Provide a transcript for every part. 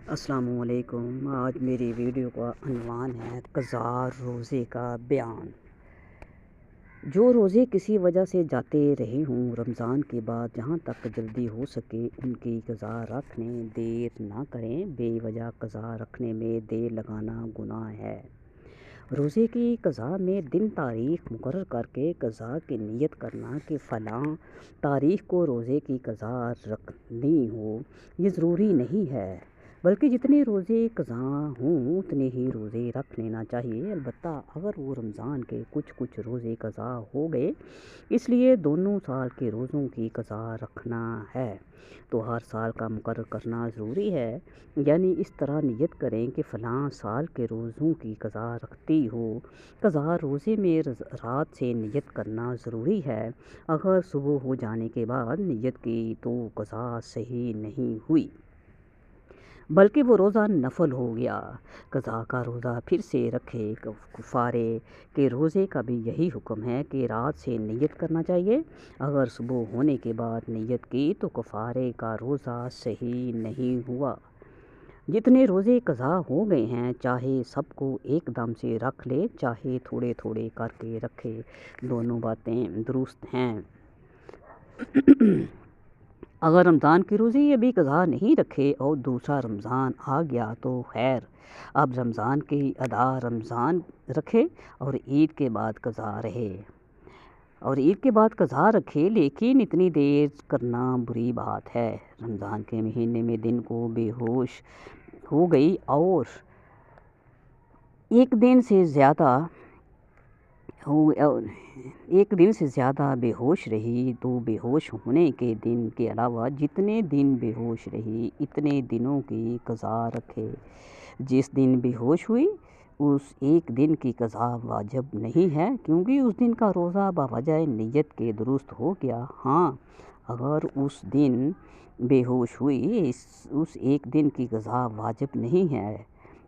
السلام علیکم۔ آج میری ویڈیو کا عنوان ہے قضا روزے کا بیان۔ جو روزے کسی وجہ سے جاتے رہے ہوں رمضان کے بعد جہاں تک جلدی ہو سکے ان کی قضا رکھ لیں، دیر نہ کریں۔ بے وجہ قضا رکھنے میں دیر لگانا گناہ ہے۔ روزے کی قضا میں دن تاریخ مقرر کر کے قضا کی نیت کرنا کہ فلاں تاریخ کو روزے کی قضا رکھنی ہو، یہ ضروری نہیں ہے، بلکہ جتنے روزے قضا ہوں اتنے ہی روزے رکھ لینا چاہیے۔ البتہ اگر وہ رمضان کے کچھ روزے قضا ہو گئے، اس لیے دونوں سال کے روزوں کی قضا رکھنا ہے، تو ہر سال کا مقرر کرنا ضروری ہے۔ یعنی اس طرح نیت کریں کہ فلاں سال کے روزوں کی قضا رکھتی ہو۔ قضا روزے میں رات سے نیت کرنا ضروری ہے۔ اگر صبح ہو جانے کے بعد نیت کی تو قضا صحیح نہیں ہوئی، بلکہ وہ روزہ نفل ہو گیا۔ قضا کا روزہ پھر سے رکھے۔ کفارے کے روزے کا بھی یہی حکم ہے کہ رات سے نیت کرنا چاہیے۔ اگر صبح ہونے کے بعد نیت کی تو کفارے کا روزہ صحیح نہیں ہوا۔ جتنے روزے قضا ہو گئے ہیں چاہے سب کو ایک دم سے رکھ لے، چاہے تھوڑے تھوڑے کر کے رکھے، دونوں باتیں درست ہیں۔ اگر رمضان کے روزے ابھی قضا نہیں رکھے اور دوسرا رمضان آ گیا تو خیر، اب رمضان کی ادا رمضان رکھے اور عید کے بعد قضا رہے اور عید کے بعد قضا رکھے، لیکن اتنی دیر کرنا بری بات ہے۔ رمضان کے مہینے میں دن کو بے ہوش ہو گئی اور ایک دن سے زیادہ بے ہوش رہی تو بے ہوش ہونے کے دن کے علاوہ جتنے دن بے ہوش رہی اتنے دنوں کی قضا رکھے۔ جس دن بے ہوش ہوئی اس ایک دن کی قضا واجب نہیں ہے، کیونکہ اس دن کا روزہ بوجہ نیت کے درست ہو گیا۔ ہاں، اگر اس دن بے ہوش ہوئی اس ایک دن کی قضا واجب نہیں ہے،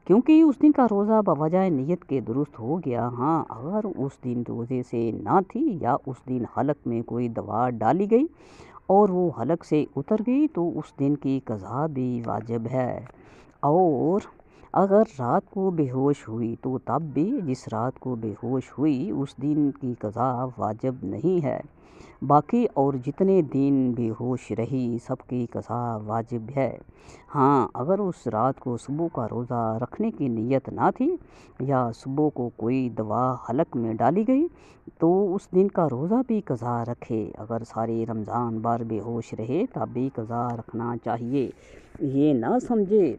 کیونکہ اس دن کا روزہ بوجہ نیت کے درست ہو گیا۔ ہاں، اگر اس دن روزے سے نہ تھی یا اس دن حلق میں کوئی دوا ڈالی گئی اور وہ حلق سے اتر گئی تو اس دن کی قضا بھی واجب ہے۔ اور اگر رات کو بے ہوش ہوئی تو تب بھی جس رات کو بے ہوش ہوئی اس دن کی قضا واجب نہیں ہے۔ باقی اور جتنے دن بے ہوش رہی سب کی قضا واجب ہے۔ ہاں، اگر اس رات کو صبح کا روزہ رکھنے کی نیت نہ تھی یا صبح کو کوئی دوا حلق میں ڈالی گئی تو اس دن کا روزہ بھی قضا رکھے۔ اگر سارے رمضان بھر بے ہوش رہے تب بھی قضا رکھنا چاہیے۔ یہ نہ سمجھے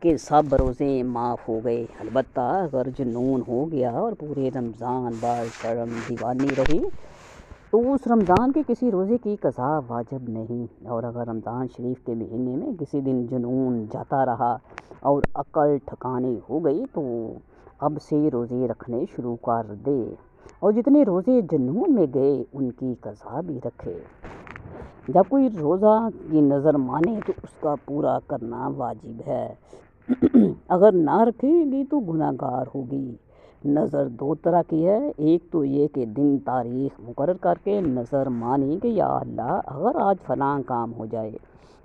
کہ سب روزے معاف ہو گئے۔ البتہ اگر جنون ہو گیا اور پورے رمضان بھر شرم دیوانی رہی تو اس رمضان کے کسی روزے کی قضا واجب نہیں۔ اور اگر رمضان شریف کے مہینے میں کسی دن جنون جاتا رہا اور عقل ٹھکانے ہو گئی تو اب سے روزے رکھنے شروع کر دے اور جتنے روزے جنون میں گئے ان کی قضا بھی رکھے۔ جب کوئی روزہ کی نظر مانے تو اس کا پورا کرنا واجب ہے۔ اگر نہ رکھے گی تو گناہ گار ہوگی۔ نظر دو طرح کی ہے، ایک تو یہ کہ دن تاریخ مقرر کر کے نظر مانی کہ یا اللہ اگر آج فلاں کام ہو جائے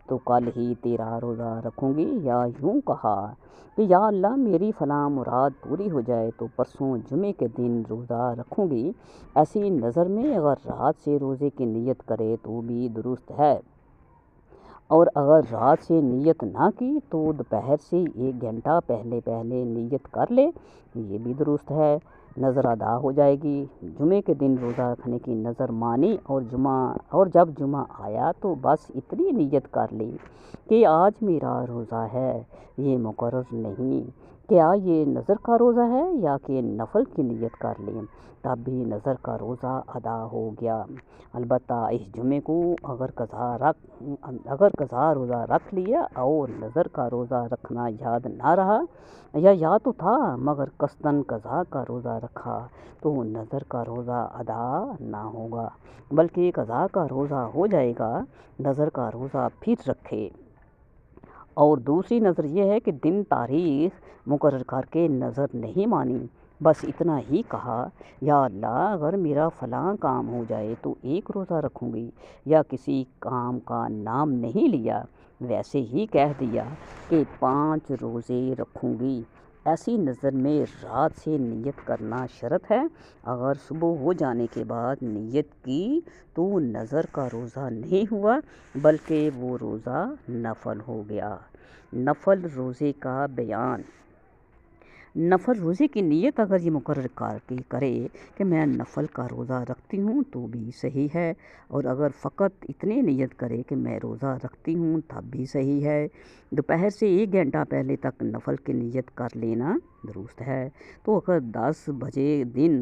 تو کل ہی تیرا روزہ رکھوں گی، یا یوں کہا کہ یا اللہ میری فلاں مراد پوری ہو جائے تو پرسوں جمعے کے دن روزہ رکھوں گی۔ ایسی نظر میں اگر رات سے روزے کی نیت کرے تو بھی درست ہے، اور اگر رات سے نیت نہ کی تو دوپہر سے 1 گھنٹہ پہلے نیت کر لے، یہ بھی درست ہے، نظر ادا ہو جائے گی۔ جمعے کے دن روزہ رکھنے کی نظر مانی اور جب جمعہ آیا تو بس اتنی نیت کر لی کہ آج میرا روزہ ہے۔ یہ مقرر نہیں کیا یہ نظر کا روزہ ہے یا کہ نفل کی نیت کر لی، تب بھی نظر کا روزہ ادا ہو گیا۔ البتہ اس جمعے کو اگر قضا روزہ رکھ لیا اور نظر کا روزہ رکھنا یاد نہ رہا یا یاد تو تھا مگر قصداً قضا کا روزہ رکھا تو نظر کا روزہ ادا نہ ہوگا، بلکہ قضا کا روزہ ہو جائے گا۔ نظر کا روزہ پھر رکھے۔ اور دوسری نظر یہ ہے کہ دن تاریخ مقرر کر کے نظر نہیں مانی، بس اتنا ہی کہا یا اللہ اگر میرا فلاں کام ہو جائے تو 1 روزہ رکھوں گی، یا کسی کام کا نام نہیں لیا ویسے ہی کہہ دیا کہ 5 روزے رکھوں گی۔ ایسی نظر میں رات سے نیت کرنا شرط ہے۔ اگر صبح ہو جانے کے بعد نیت کی تو نظر کا روزہ نہیں ہوا بلکہ وہ روزہ نفل ہو گیا۔ نفل روزے کا بیان۔ نفل روزے کی نیت اگر یہ مقرر کرے کہ میں نفل کا روزہ رکھتی ہوں تو بھی صحیح ہے، اور اگر فقط اتنے نیت کرے کہ میں روزہ رکھتی ہوں تب بھی صحیح ہے۔ دوپہر سے 1 گھنٹہ پہلے تک نفل کی نیت کر لینا درست ہے۔ تو اگر 10 بجے دن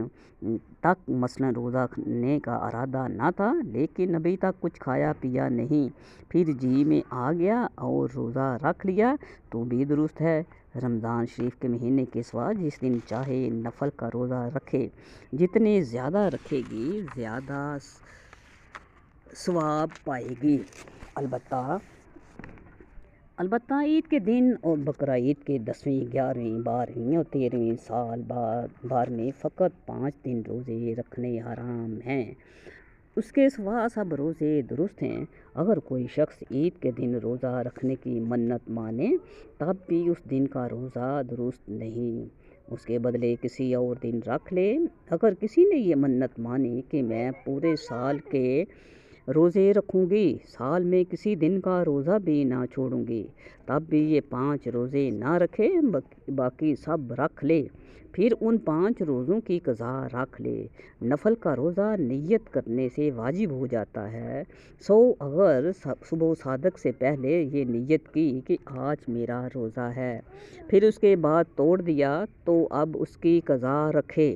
تک مثلا روزہ رکھنے کا ارادہ نہ تھا لیکن ابھی تک کچھ کھایا پیا نہیں، پھر جی میں آ گیا اور روزہ رکھ لیا تو بھی درست ہے۔ رمضان شریف کے مہینے کے سوا جس دن چاہے نفل کا روزہ رکھے، جتنے زیادہ رکھے گی زیادہ ثواب پائے گی۔ البتہ عید کے دن اور بقرہ عید کے 10ویں، 11ویں، 12ویں اور 13ویں سال بھر میں فقط 5 دن روزے رکھنے حرام ہیں۔ اس کے سوا سب روزے درست ہیں۔ اگر کوئی شخص عید کے دن روزہ رکھنے کی منت مانے تب بھی اس دن کا روزہ درست نہیں، اس کے بدلے کسی اور دن رکھ لے۔ اگر کسی نے یہ منت مانی کہ میں پورے سال کے روزے رکھوں گی، سال میں کسی دن کا روزہ بھی نہ چھوڑوں گی، تب بھی یہ 5 روزے نہ رکھے، باقی سب رکھ لے، پھر ان 5 روزوں کی قضا رکھ لے۔ نفل کا روزہ نیت کرنے سے واجب ہو جاتا ہے، اگر صبح صادق سے پہلے یہ نیت کی کہ آج میرا روزہ ہے، پھر اس کے بعد توڑ دیا تو اب اس کی قضا رکھے۔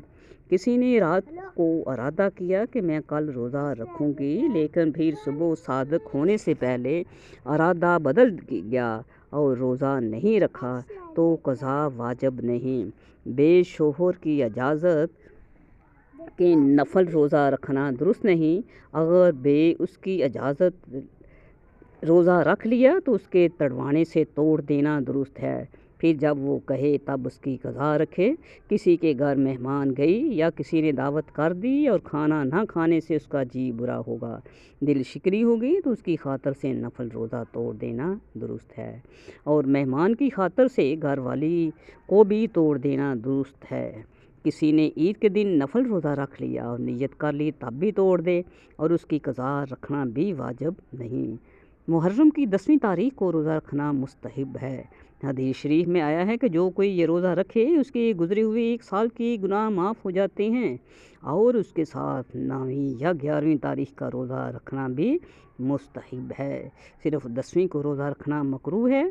کسی نے رات کو ارادہ کیا کہ میں کل روزہ رکھوں گی لیکن پھر صبح صادق ہونے سے پہلے ارادہ بدل گیا اور روزہ نہیں رکھا تو قضا واجب نہیں۔ بے شوہر کی اجازت کے نفل روزہ رکھنا درست نہیں۔ اگر بے اس کی اجازت روزہ رکھ لیا تو اس کے تڑوانے سے توڑ دینا درست ہے، پھر جب وہ کہے تب اس کی قضا رکھے۔ کسی کے گھر مہمان گئی یا کسی نے دعوت کر دی اور کھانا نہ کھانے سے اس کا جی برا ہوگا، دل شکنی ہوگی تو اس کی خاطر سے نفل روزہ توڑ دینا درست ہے، اور مہمان کی خاطر سے گھر والی کو بھی توڑ دینا درست ہے۔ کسی نے عید کے دن نفل روزہ رکھ لیا اور نیت کر لی تب بھی توڑ دے اور اس کی قضا رکھنا بھی واجب نہیں۔ محرم کی 10ویں تاریخ کو روزہ رکھنا مستحب ہے۔ حدیث شریف میں آیا ہے کہ جو کوئی یہ روزہ رکھے اس کے گزرے ہوئے 1 سال کی گناہ معاف ہو جاتے ہیں، اور اس کے ساتھ 9ویں یا 11ویں تاریخ کا روزہ رکھنا بھی مستحب ہے، صرف 10ویں کو روزہ رکھنا مکروہ ہے۔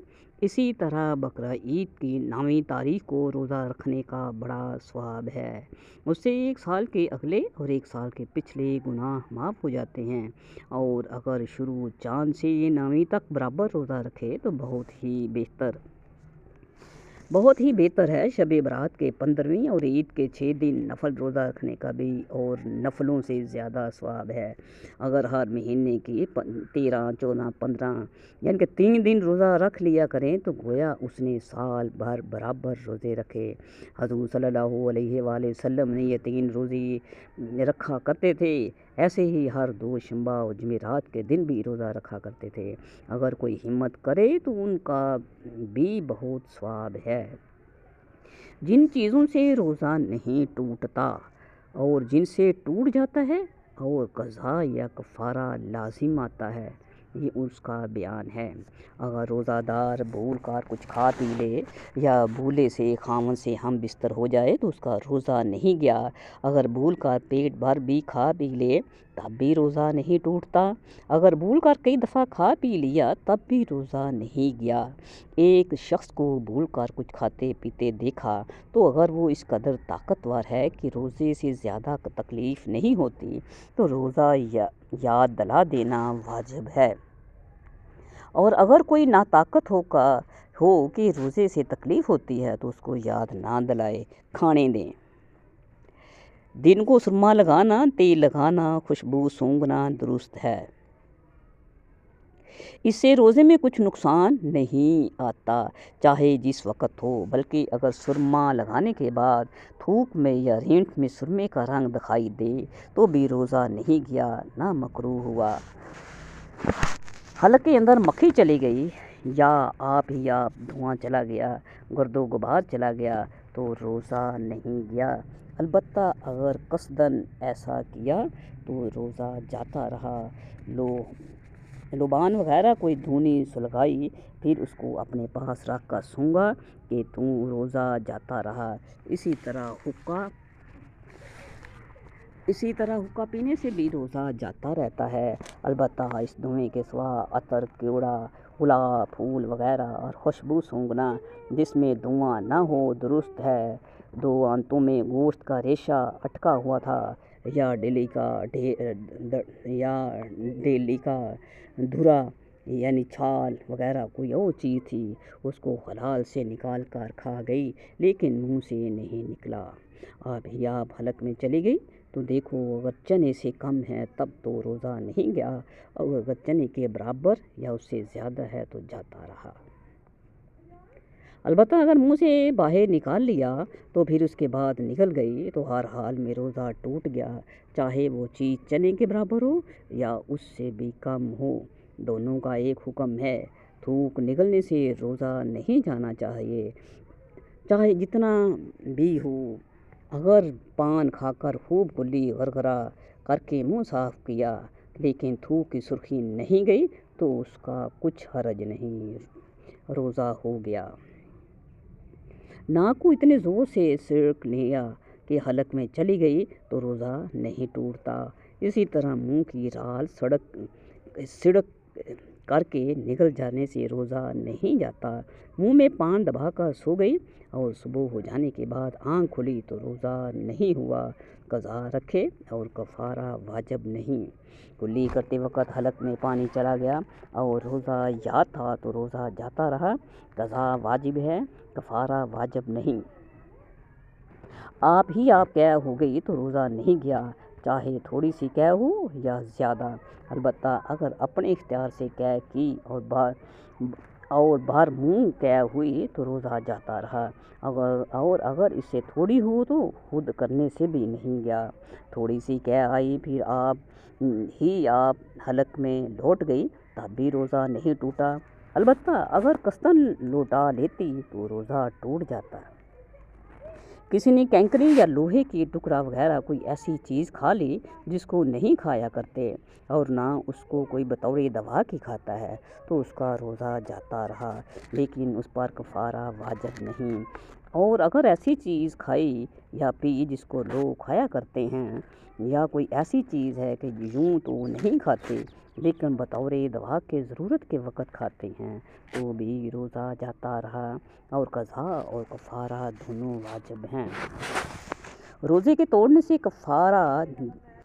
اسی طرح بقرہ عید کی 9ویں تاریخ کو روزہ رکھنے کا بڑا ثواب ہے، اس سے 1 سال کے اگلے اور 1 سال کے پچھلے گناہ معاف ہو جاتے ہیں، اور اگر شروع چاند سے یہ 9ویں تک برابر روزہ رکھے تو بہت ہی بہتر ہے۔ شب برات کے 15ویں اور عید کے 6 دن نفل روزہ رکھنے کا بھی اور نفلوں سے زیادہ ثواب ہے۔ اگر ہر مہینے کی 13، 14، 15 یعنی کہ 3 دن روزہ رکھ لیا کریں تو گویا اس نے سال بھر برابر روزے رکھے۔ حضور صلی اللہ علیہ وآلہ وسلم نے یہ 3 روزے رکھا کرتے تھے، ایسے ہی ہر دوشنبہ اور جمعرات کے دن بھی روزہ رکھا کرتے تھے۔ اگر کوئی ہمت کرے تو ان کا بھی بہت ثواب ہے۔ جن چیزوں سے روزہ نہیں ٹوٹتا اور جن سے ٹوٹ جاتا ہے اور قضا یا کفارہ لازم آتا ہے، یہ اس کا بیان ہے۔ اگر روزہ دار بھول کر کچھ کھا پی لے یا بھولے سے خاوند سے ہم بستر ہو جائے تو اس کا روزہ نہیں گیا۔ اگر بھول کر پیٹ بھر بھی کھا پی لے تب بھی روزہ نہیں ٹوٹتا۔ اگر بھول کر کئی دفعہ کھا پی لیا تب بھی روزہ نہیں گیا۔ ایک شخص کو بھول کر کچھ کھاتے پیتے دیکھا تو اگر وہ اس قدر طاقتور ہے کہ روزے سے زیادہ تکلیف نہیں ہوتی تو روزہ یاد دلا دینا واجب ہے، اور اگر کوئی ناطاقت ہو کہ روزے سے تکلیف ہوتی ہے تو اس کو یاد نہ دلائے، کھانے دیں۔ دن کو سرما لگانا، تیل لگانا، خوشبو سونگھنا درست ہے، اس سے روزے میں کچھ نقصان نہیں آتا، چاہے جس وقت ہو، بلکہ اگر سرما لگانے کے بعد تھوک میں یا رینٹ میں سرمے کا رنگ دکھائی دے تو بھی روزہ نہیں گیا، نہ مکروہ ہوا۔ حلق کے اندر مکھی چلی گئی یا آپ ہی آپ دھواں چلا گیا، گرد و غبار چلا گیا تو روزہ نہیں گیا۔ البتہ اگر قصداً ایسا کیا تو روزہ جاتا رہا۔ لبان وغیرہ کوئی دھونی سلگائی، پھر اس کو اپنے پاس رکھ کر سونگا کہ روزہ جاتا رہا۔ اسی طرح حقہ پینے سے بھی روزہ جاتا رہتا ہے۔ البتہ اس دھویں کے سوا عطر، کیوڑا، گلاب، پھول وغیرہ اور خوشبو سونگھنا جس میں دھواں نہ ہو درست ہے۔ دو آنتوں میں گوشت کا ریشہ اٹکا ہوا تھا یا ڈیلی کا دھرا یعنی چھال وغیرہ کوئی اور چیز تھی، اس کو حلال سے نکال کر کھا گئی لیکن منہ سے نہیں نکلا۔ اب ہی آپ حلق میں چلی گئی تو دیکھو اگر چنے سے کم ہے تب تو روزہ نہیں گیا، اور اگر چنے کے برابر یا اس سے زیادہ ہے تو جاتا رہا۔ البتہ اگر منہ سے باہر نکال لیا تو پھر اس کے بعد نکل گئی تو ہر حال میں روزہ ٹوٹ گیا، چاہے وہ چیز چنے کے برابر ہو یا اس سے بھی کم ہو۔ دونوں کا ایک حکم ہے، تھوک نکلنے سے روزہ نہیں جانا چاہیے، چاہے جتنا بھی ہو۔ اگر پان کھا کر خوب کلی غرغرہ کر کے منہ صاف کیا لیکن تھوک کی سرخی نہیں گئی تو اس کا کچھ حرج نہیں، روزہ ہو گیا۔ ناک کو اتنے زور سے سڑک لیا کہ حلق میں چلی گئی تو روزہ نہیں ٹوٹتا۔ اسی طرح منہ کی رال سڑک کر کے نکل جانے سے روزہ نہیں جاتا۔ منہ میں پان دبا کر سو گئی اور صبح ہو جانے کے بعد آنکھ کھلی تو روزہ نہیں ہوا، قضا رکھے اور کفارہ واجب نہیں۔ کلی کرتے وقت حلق میں پانی چلا گیا اور روزہ یاد تھا تو روزہ جاتا رہا، قضا واجب ہے، کفارہ واجب نہیں۔ آپ ہی آپ قے ہو گئی تو روزہ نہیں گیا، چاہے تھوڑی سی قے ہو یا زیادہ۔ البتہ اگر اپنے اختیار سے قے کی اور بھر منہ قے ہوئی تو روزہ جاتا رہا، اور اگر اس سے تھوڑی ہو تو خود کرنے سے بھی نہیں گیا۔ تھوڑی سی قے آئی پھر آپ حلق میں لوٹ گئی تب بھی روزہ نہیں ٹوٹا۔ البتہ اگر قصداً لوٹا لیتی تو روزہ ٹوٹ جاتا۔ کسی نے کنکری یا لوہے کی ٹکڑا وغیرہ کوئی ایسی چیز کھا لی جس کو نہیں کھایا کرتے اور نہ اس کو کوئی بطور دوا کی کھاتا ہے تو اس کا روزہ جاتا رہا لیکن اس پر کفارہ واجب نہیں۔ اور اگر ایسی چیز کھائی یا پی جس کو لوگ کھایا کرتے ہیں، یا کوئی ایسی چیز ہے کہ یوں تو نہیں کھاتے لیکن بطور دوا کے ضرورت کے وقت کھاتے ہیں تو بھی روزہ جاتا رہا، اور قضا اور کفارہ دونوں واجب ہیں۔ روزے کے توڑنے سے کفارہ